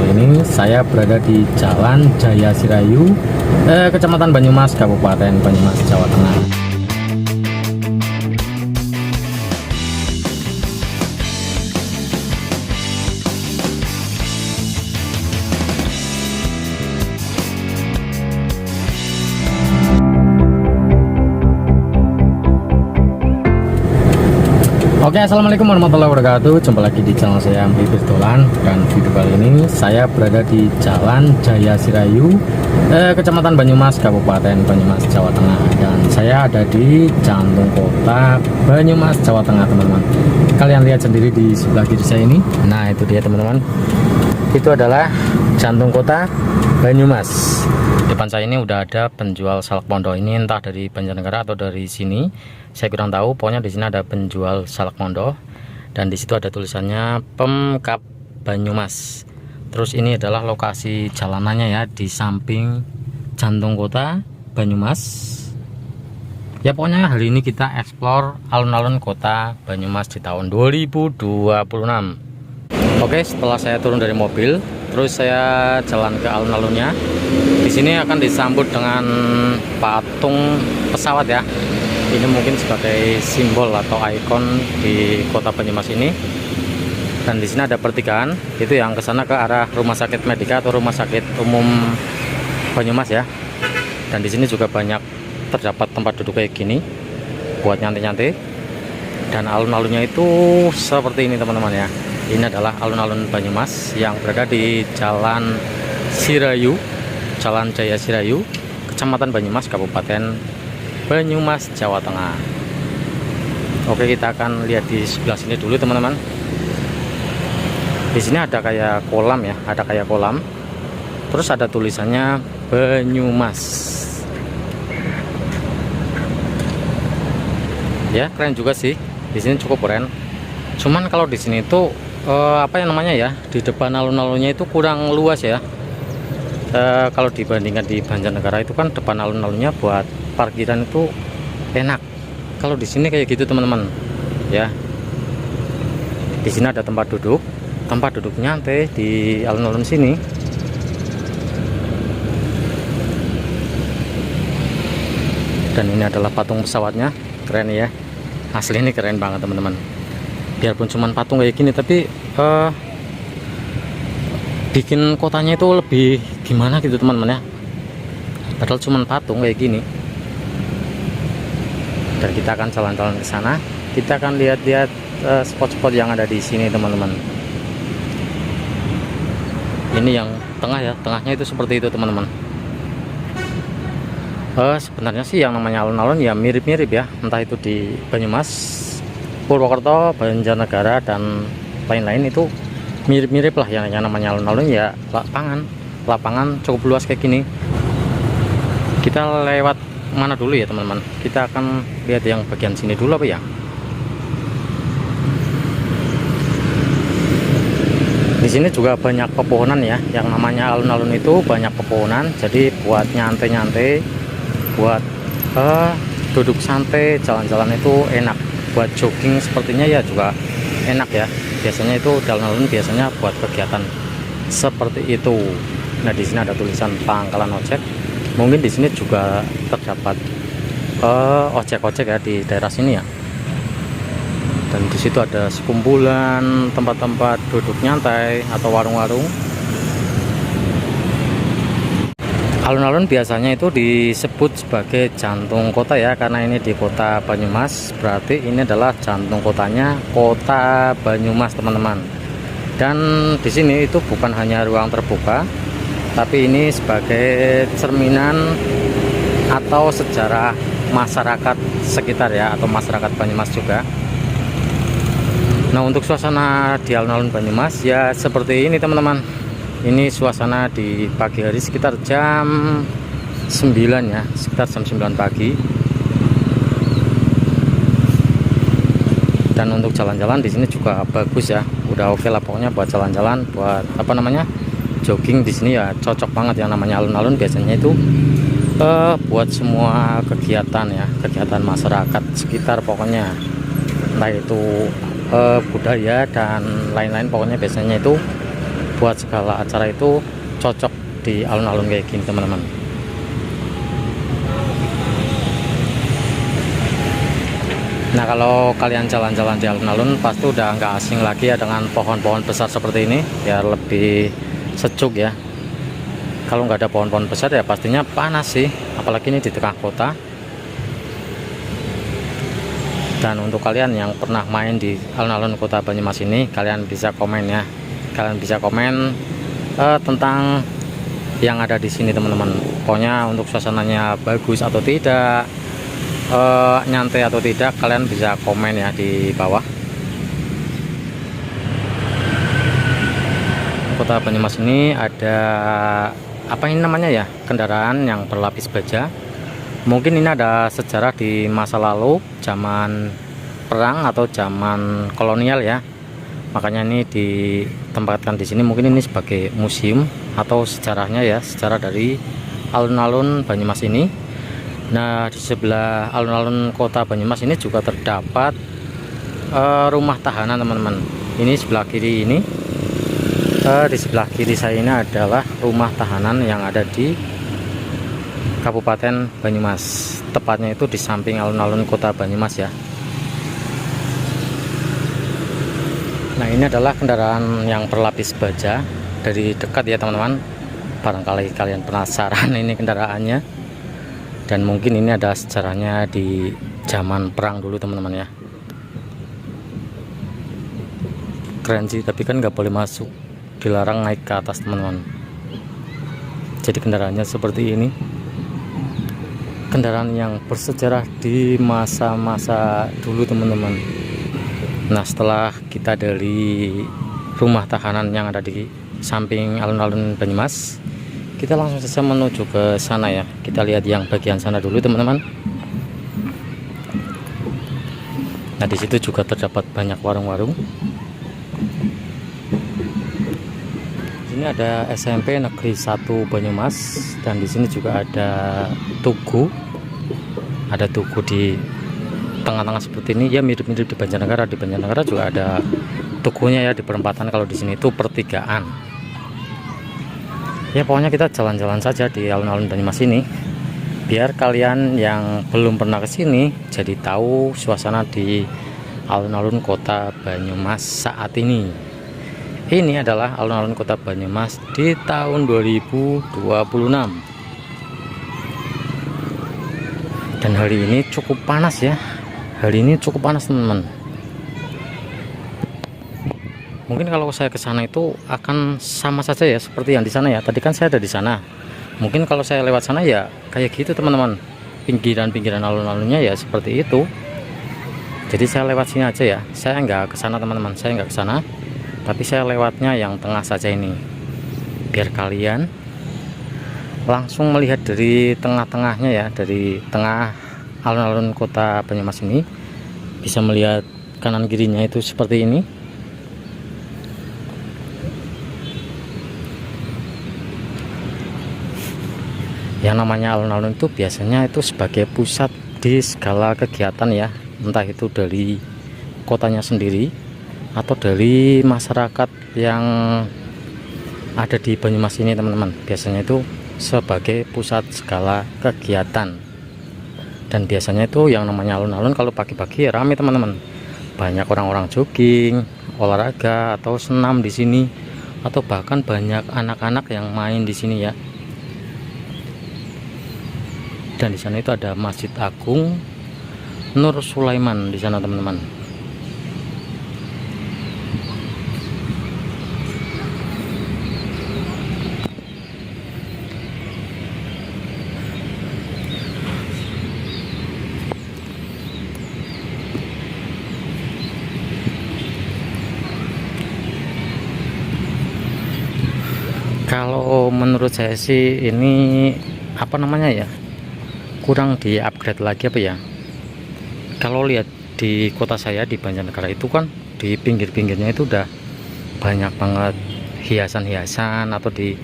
kali ini saya berada di Jalan Jaya Sirayu, Kecamatan Banyumas, Kabupaten Banyumas, Jawa Tengah. Oke, assalamualaikum warahmatullahi wabarakatuh. Jumpa lagi di channel saya Amri Pirtolan. Dan video kali ini saya berada di Jalan Jaya Sirayu, Kecamatan Banyumas, Kabupaten Banyumas, Jawa Tengah. Dan saya ada di jantung kota Banyumas, Jawa Tengah, teman-teman. Kalian lihat sendiri di sebelah kiri saya ini. Nah, itu dia, teman-teman. Itu adalah jantung kota Banyumas. Depan saya ini udah ada penjual salak mondo. Ini entah dari Banjarnegara atau dari sini, saya kurang tahu. Pokoknya di sini ada penjual salak mondo dan di situ ada tulisannya Pemkab Banyumas. Terus ini adalah lokasi jalanannya ya, di samping jantung kota Banyumas. Ya pokoknya hari ini kita explore alun-alun kota Banyumas di tahun 2026. Oke, setelah saya turun dari mobil, terus saya jalan ke alun-alunnya. Di sini akan disambut dengan patung pesawat ya. Ini mungkin sebagai simbol atau ikon di kota Banyumas ini. Dan di sini ada pertigaan, itu yang ke sana ke arah Rumah Sakit Medika atau Rumah Sakit Umum Banyumas ya. Dan di sini juga banyak terdapat tempat duduk kayak gini buat nyantai-nyantai. Dan alun-alunnya itu seperti ini, teman-teman ya. Ini adalah alun-alun Banyumas yang berada di Jalan Sirayu, Jalan Jaya Sirayu, Kecamatan Banyumas, Kabupaten Banyumas, Jawa Tengah. Oke, kita akan lihat di sebelah sini dulu, teman-teman. Di sini ada kayak kolam ya, ada kayak kolam. Terus ada tulisannya Banyumas. Ya, keren juga sih. Di sini cukup keren. Cuman kalau di sini tuh apa yang namanya ya, di depan alun-alunnya itu kurang luas ya. Kalau dibandingkan di Banjarnegara itu kan depan alun-alunnya buat parkiran itu enak. Kalau di sini kayak gitu, teman-teman ya. Di sini ada tempat duduk nyantai di alun-alun sini. Dan ini adalah patung pesawatnya, keren ya. Asli ini keren banget, teman-teman. Biarpun cuman patung kayak gini, tapi bikin kotanya itu lebih gimana gitu, teman-teman ya. Padahal cuman patung kayak gini. Dan kita akan jalan-jalan ke sana. Kita akan lihat-lihat spot-spot yang ada di sini, teman-teman. Ini yang tengah ya, tengahnya itu seperti itu, teman-teman. Sebenarnya sih yang namanya alun-alun ya mirip-mirip ya, entah itu di Banyumas, Purwokerto, Banjarnegara dan lain-lain itu mirip-mirip lah. Yang namanya alun-alun ya lapangan cukup luas kayak gini. Kita lewat mana dulu ya, teman-teman? Kita akan lihat yang bagian sini dulu apa ya. Di sini juga banyak pepohonan ya. Yang namanya alun-alun itu banyak pepohonan, jadi buat nyantai-nyantai, buat duduk santai, jalan-jalan itu enak. Buat jogging sepertinya ya juga enak ya. Biasanya itu alun-alun biasanya buat kegiatan seperti itu. Nah, di sini ada tulisan pangkalan ojek. Mungkin di sini juga terdapat ojek-ojek ya di daerah sini ya. Dan di situ ada sekumpulan tempat-tempat duduk nyantai atau warung-warung. Alun-alun biasanya itu disebut sebagai jantung kota ya, karena ini di kota Banyumas, berarti ini adalah jantung kotanya kota Banyumas, teman-teman. Dan di sini itu bukan hanya ruang terbuka, tapi ini sebagai cerminan atau sejarah masyarakat sekitar ya, atau masyarakat Banyumas juga. Nah, untuk suasana di alun-alun Banyumas ya seperti ini, teman-teman. Ini suasana di pagi hari sekitar jam 9 ya, sekitar jam 9 pagi. Dan untuk jalan-jalan di sini juga bagus ya, udah oke lah pokoknya buat jalan-jalan, buat apa namanya, jogging di sini ya cocok banget. Yang namanya alun-alun biasanya itu buat semua kegiatan ya, kegiatan masyarakat sekitar pokoknya, entah itu budaya dan lain-lain, pokoknya biasanya itu buat segala acara itu cocok di alun-alun kayak gini teman-teman. Nah, kalau kalian jalan-jalan di alun-alun pasti udah nggak asing lagi ya dengan pohon-pohon besar seperti ini, biar lebih sejuk ya. Kalau nggak ada pohon-pohon besar ya pastinya panas sih, apalagi ini di tengah kota. Dan untuk kalian yang pernah main di alun-alun kota Banyumas ini, kalian bisa komen ya, kalian bisa komen tentang yang ada di sini teman-teman. Pokoknya untuk suasananya bagus atau tidak, nyantai atau tidak, kalian bisa komen ya di bawah. Kota Banyumas ini ada apa ini namanya ya, kendaraan yang berlapis baja. Mungkin ini ada sejarah di masa lalu, zaman perang atau zaman kolonial ya. Makanya ini ditempatkan di sini. Mungkin ini sebagai museum atau sejarahnya ya, sejarah dari alun-alun Banyumas ini. Nah, di sebelah alun-alun kota Banyumas ini juga terdapat rumah tahanan teman-teman. Ini sebelah kiri ini, di sebelah kiri saya ini adalah rumah tahanan yang ada di Kabupaten Banyumas. Tepatnya itu di samping alun-alun kota Banyumas ya. Nah, ini adalah kendaraan yang berlapis baja. Dari dekat ya teman-teman, barangkali kalian penasaran ini kendaraannya. Dan mungkin ini ada sejarahnya di zaman perang dulu teman-teman ya. Keren sih, tapi kan nggak boleh masuk, dilarang naik ke atas teman-teman. Jadi kendaraannya seperti ini, kendaraan yang bersejarah di masa-masa dulu teman-teman. Nah, setelah kita dari rumah tahanan yang ada di samping alun-alun Banyumas, kita langsung saja menuju ke sana ya. Kita lihat yang bagian sana dulu teman-teman. Nah, di situ juga terdapat banyak warung-warung. Ini ada SMP Negeri 1 Banyumas, dan di sini juga ada tugu. Ada tugu di tengah-tengah seperti ini ya, mirip-mirip di Banjarnegara. Di Banjarnegara juga ada tugunya ya di perempatan. Kalau di sini itu pertigaan. Ya, pokoknya kita jalan-jalan saja di alun-alun Banyumas ini, biar kalian yang belum pernah ke sini jadi tahu suasana di alun-alun kota Banyumas saat ini. Ini adalah alun-alun kota Banyumas di tahun 2026. Dan hari ini cukup panas ya. Hari ini cukup panas teman-teman. Mungkin kalau saya ke sana itu akan sama saja ya seperti yang di sana ya. Tadi kan saya ada di sana. Mungkin kalau saya lewat sana ya kayak gitu teman-teman. Pinggiran-pinggiran alun-alunnya ya seperti itu. Jadi saya lewat sini aja ya. Saya nggak ke sana teman-teman. Saya nggak ke sana. Tapi saya lewatnya yang tengah saja ini. Biar kalian langsung melihat dari tengah-tengahnya ya, dari tengah alun-alun kota Banyumas ini, bisa melihat kanan kirinya itu seperti ini. Yang namanya alun-alun itu biasanya itu sebagai pusat di segala kegiatan ya, entah itu dari kotanya sendiri atau dari masyarakat yang ada di Banyumas ini teman-teman. Biasanya itu sebagai pusat segala kegiatan. Dan biasanya itu yang namanya alun-alun kalau pagi-pagi ya rame teman-teman. Banyak orang-orang jogging, olahraga atau senam di sini, atau bahkan banyak anak-anak yang main di sini ya. Dan di sana itu ada Masjid Agung Nur Sulaiman di sana teman-teman. Kalau menurut saya sih ini apa namanya ya, kurang di upgrade lagi apa ya. Kalau lihat di kota saya di Banjarnegara itu kan di pinggir-pinggirnya itu udah banyak banget hiasan-hiasan, atau di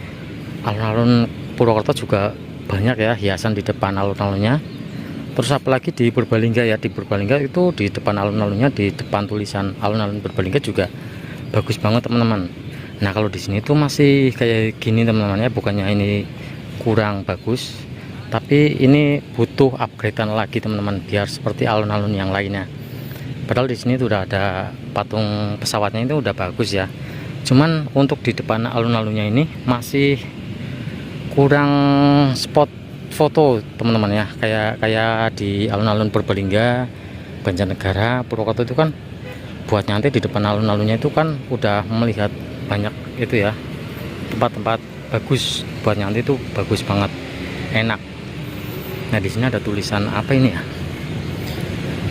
alun-alun Purwokerto juga banyak ya hiasan di depan alun-alunnya. Terus apalagi di Purbalingga ya, di Purbalingga itu di depan alun-alunnya, di depan tulisan alun-alun Purbalingga juga bagus banget teman-teman. Nah, kalau di sini tuh masih kayak gini teman-teman ya, bukannya ini kurang bagus, tapi ini butuh upgradean lagi teman-teman biar seperti alun-alun yang lainnya. Padahal di sini tuh udah ada patung pesawatnya, itu udah bagus ya. Cuman untuk di depan alun-alunnya ini masih kurang spot foto teman-teman ya, kayak di alun-alun Purbalingga, Banjarnegara, Purwokerto itu kan buat nyantai di depan alun-alunnya itu kan udah melihat banyak itu ya, tempat-tempat bagus buat nyantai itu bagus banget, enak. Nah, di sini ada tulisan apa ini ya?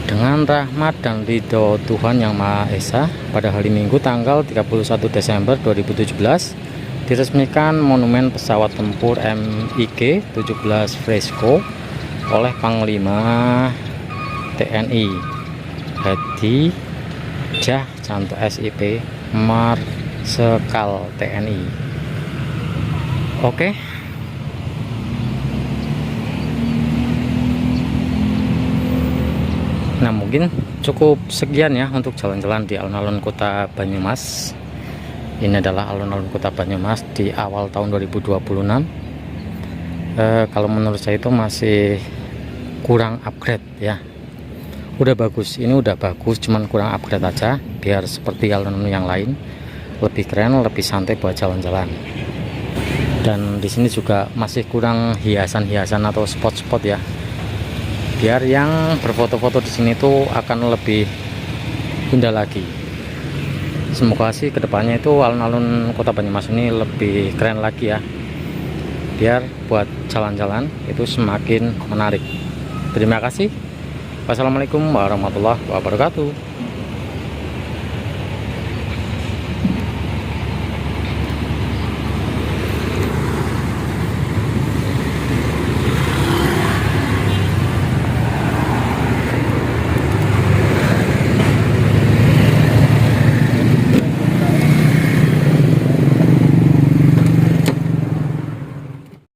Dengan rahmat dan ridho Tuhan Yang Maha Esa, pada hari Minggu tanggal 31 Desember 2017 diresmikan monumen pesawat tempur MiG 17 Fresco oleh Panglima TNI Hadi Jah Canto SIP Marsekal TNI. Oke. Nah, mungkin cukup sekian ya untuk jalan-jalan di alun-alun kota Banyumas. Ini adalah alun-alun kota Banyumas di awal tahun 2026. Kalau menurut saya itu masih kurang upgrade ya. Udah bagus, ini udah bagus, cuman kurang upgrade aja biar seperti alun-alun yang lain, lebih keren, lebih santai buat jalan-jalan. Dan di sini juga masih kurang hiasan-hiasan atau spot-spot ya, biar yang berfoto-foto di sini tuh akan lebih indah lagi. Semoga sih kedepannya itu alun-alun kota Banyumas ini lebih keren lagi ya, biar buat jalan-jalan itu semakin menarik. Terima kasih. Wassalamualaikum warahmatullahi wabarakatuh.